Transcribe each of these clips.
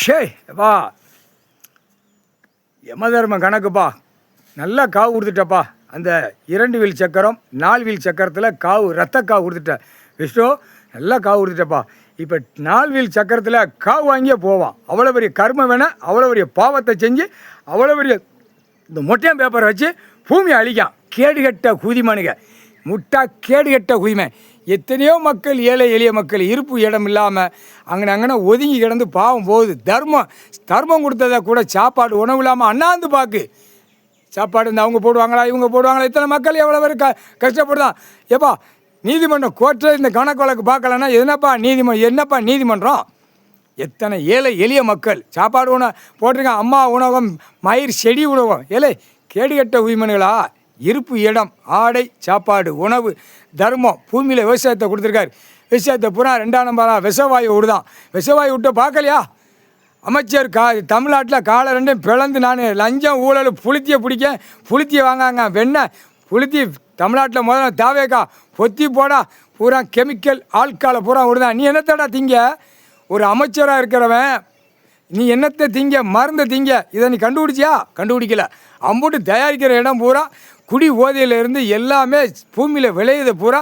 ஷே வா யமதர்ம கணக்குப்பா. நல்லா காவு கொடுத்துட்டப்பா. அந்த 2 வீல் சக்கரம் 4 வீல் சக்கரத்தில் காவு ரத்த காவு கொடுத்துட்ட விஷ்ணு. நல்லா காவு கொடுத்துட்டப்பா. இப்போ 4 வீல் சக்கரத்தில் காவு வாங்கியே போவான். அவ்வளோ பெரிய கர்மம் வேணாம், அவ்வளோ பெரிய பாவத்தை செஞ்சு அவ்வளோ பெரிய இந்த மொட்டையம் பேப்பரை வச்சு பூமியை அழிக்கான். கேடுகட்ட குதிமனுங்க, முட்டா கேடுகட்ட குதிமை. எத்தனையோ மக்கள், ஏழை எளிய மக்கள் இருப்பு இடம் இல்லாமல் அங்கே ஒதுங்கி கிடந்து பாவம் போகுது. தர்மம் கொடுத்ததை கூட சாப்பாடு உணவு இல்லாமல் அண்ணாந்து பார்க்கு. சாப்பாடு இந்த அவங்க போடுவாங்களா இவங்க போடுவாங்களா, இத்தனை மக்கள் எவ்வளோ பேர் கஷ்டப்படுதான். ஏப்பா நீதிமன்றம் கோர்ட்டில் இந்த கணக்கு வழக்கு பார்க்கலன்னா என்னப்பா நீதிமன்றம்? எத்தனை ஏழை எளிய மக்கள் சாப்பாடு போட்டிருக்கான். அம்மா உணவகம், மயிர் செடி உணவகம். ஏழை கேடுகட்ட உயிமனுகளா? இருப்பு இடம், ஆடை, சாப்பாடு, உணவு, தர்மம், பூமியில் விவசாயத்தை கொடுத்துருக்காரு. விவசாயத்தை பூரா 2ஆம் நம்பரா விஷவாயு விடுதான். விஷவாயு விட்டு பார்க்கலையா? அமைச்சர் தமிழ்நாட்டில் காலை 2 பிளந்து நான் லஞ்சம் ஊழல் புளுத்தியை வாங்காங்க. வெண்ணெய் புளுத்தி தமிழ்நாட்டில் முதல்ல தாவேக்கா பொத்தி போடா பூரா கெமிக்கல் ஆட்காலை பூரா விடுதான். நீ என்னத்தடா திங்க? ஒரு அமைச்சராக இருக்கிறவன் நீ என்னத்தை திங்க? மருந்தை திங்க. இதை நீ கண்டுபிடிச்சியா? கண்டுபிடிக்கல. அம்புட்டு தயாரிக்கிற இடம் பூரா குடி ஓதையிலேருந்து எல்லாமே பூமியில் விளையுது பூரா.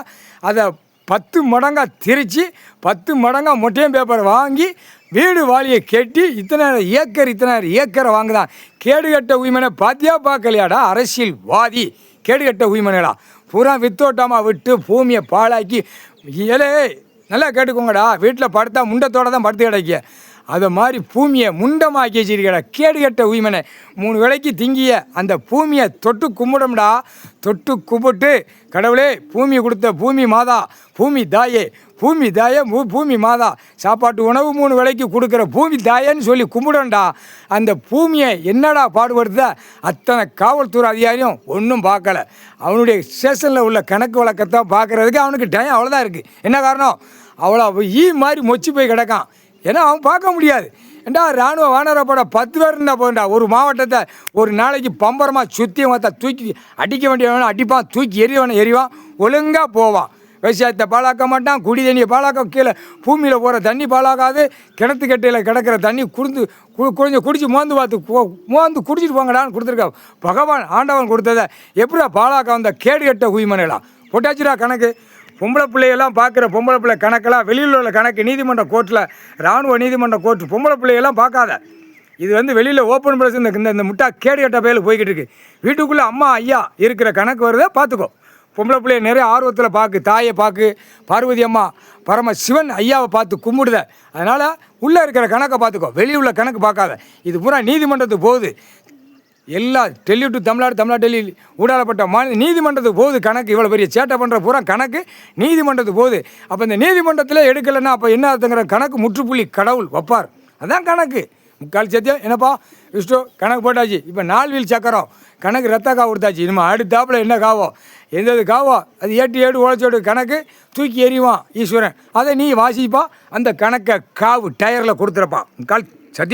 அதை 10 மடங்காக திரித்து 10 மடங்காக மொட்டையம் பேப்பரை வாங்கி வீடு வாலியை கட்டி இத்தனை ஏக்கரை வாங்குதான். கேடுகட்ட உயிமனை பாத்தியா பார்க்கலையாடா? அரசியல்வாதி கேடுகட்ட உயிமனைகளா பூரா வித்தோட்டமாக விட்டு பூமியை பாழாக்கி. ஏலே நல்லா கேட்டுக்கோங்கடா, வீட்டில் படுத்தா முண்டத்தோடு தான் படுத்து கிடைக்க. அதை மாதிரி பூமியை முண்டமாக்கி வச்சிருக்கடா கேடுகட்ட உயிமனை. 3 வேளைக்கு திங்கிய அந்த பூமியை தொட்டு கும்பிடும்டா. தொட்டு கும்பிட்டு கடவுளே பூமி கொடுத்த பூமி மாதா, பூமி தாயே, பூமி மாதா, சாப்பாட்டு உணவு 3 வேளைக்கு கொடுக்குற பூமி தாயேன்னு சொல்லி கும்பிடண்டா. அந்த பூமியை என்னடா பாடுபடுத்த? அத்தனை காவல்துறை அதிகாரியும் ஒன்றும் பார்க்கல. அவனுடைய ஸ்டேஷனில் உள்ள கணக்கு வழக்கத்தான் பார்க்குறதுக்கு அவனுக்கு டைம் அவ்வளோதான் இருக்குது. என்ன காரணம்? அவ்வளோ மாதிரி மொச்சு போய் கிடக்கான். ஏன்னா அவன் பார்க்க முடியாது. ஏண்டா இராணுவ வானரப்பட 10 பேர் இருந்தால் போண்டா. ஒரு மாவட்டத்தை ஒரு நாளைக்கு பம்பரமாக சுற்றி தூக்கி அடிக்க வேண்டியவன அடிப்பான், தூக்கி எறிவான், ஒழுங்காக போவான். விவசாயத்தை பாழாக்க மாட்டான், குடி தண்ணியை பாழாக்க, கீழே பூமியில் போகிற தண்ணி பாழாக்காது. கிணத்து கட்டையில் கிடக்கிற தண்ணி கொஞ்சம் குடிச்சு மோந்து குடிச்சிட்டு போங்கடான்னு கொடுத்துருக்கா பகவான் ஆண்டவன் கொடுத்ததை. எப்படியா பாழாக்க வந்த கேடுகட்ட உயிமனைலாம் போட்டாச்சுடா கணக்கு. பொம்பளை பிள்ளையெல்லாம் பார்க்குற பொம்பளை பிள்ளை கணக்கெல்லாம் வெளியில் உள்ள கணக்கு நீதிமன்ற கோர்ட்டில், இராணுவ நீதிமன்ற கோர்ட்டு பொம்பளை பிள்ளையெல்லாம் பார்க்காத. இது வெளியில் ஓப்பன் ப்ளஸ் இந்த முட்டா கேடுகட்ட பயில போய்கிட்டு இருக்கு. வீட்டுக்குள்ளே அம்மா ஐயா இருக்கிற கணக்கு வருதா பார்த்துக்கோ. பொம்பளை பிள்ளைய நிறைய ஆர்வத்தில் பார்க்கு, தாயை பார்க்கு, பார்வதி அம்மா பரம சிவன் ஐயாவை பார்த்து கும்பிடுத. அதனால் உள்ளே இருக்கிற கணக்கை பார்த்துக்கோ, வெளியில் உள்ள கணக்கு பார்க்காத. இது பூரா நீதிமன்றத்துக்கு போகுது. எல்லா டெல்லி டு தமிழ்நாடு டெல்லி ஊடாடப்பட்ட நீதிமன்றத்துக்கு போகுது கணக்கு. இவ்வளோ பெரிய சேட்டை பண்ணுற பூரா கணக்கு நீதிமன்றத்துக்கு போகுது. அப்போ இந்த நீதிமன்றத்தில் எடுக்கலைன்னா அப்போ என்ன அர்த்தங்கிற கணக்கு முற்றுப்புள்ளி கடவுள் வைப்பார். அதான் கணக்கு. முக்கால் சத்தியம் என்னப்பா விஷ்ணு கணக்கு போட்டாச்சு. இப்போ 4 வீல் சக்கரம் கணக்கு ரத்த காவு கொடுத்தாச்சு. இனிமே அடுத்தாப்பில் என்ன காவோ எந்தது காவோ அது ஏடு உழைச்சோடு கணக்கு தூக்கி எறிவான் ஈஸ்வரன். அதை நீ வாசிப்பா. அந்த கணக்கை காவு டயரில் கொடுத்துறப்பா. முக்கால்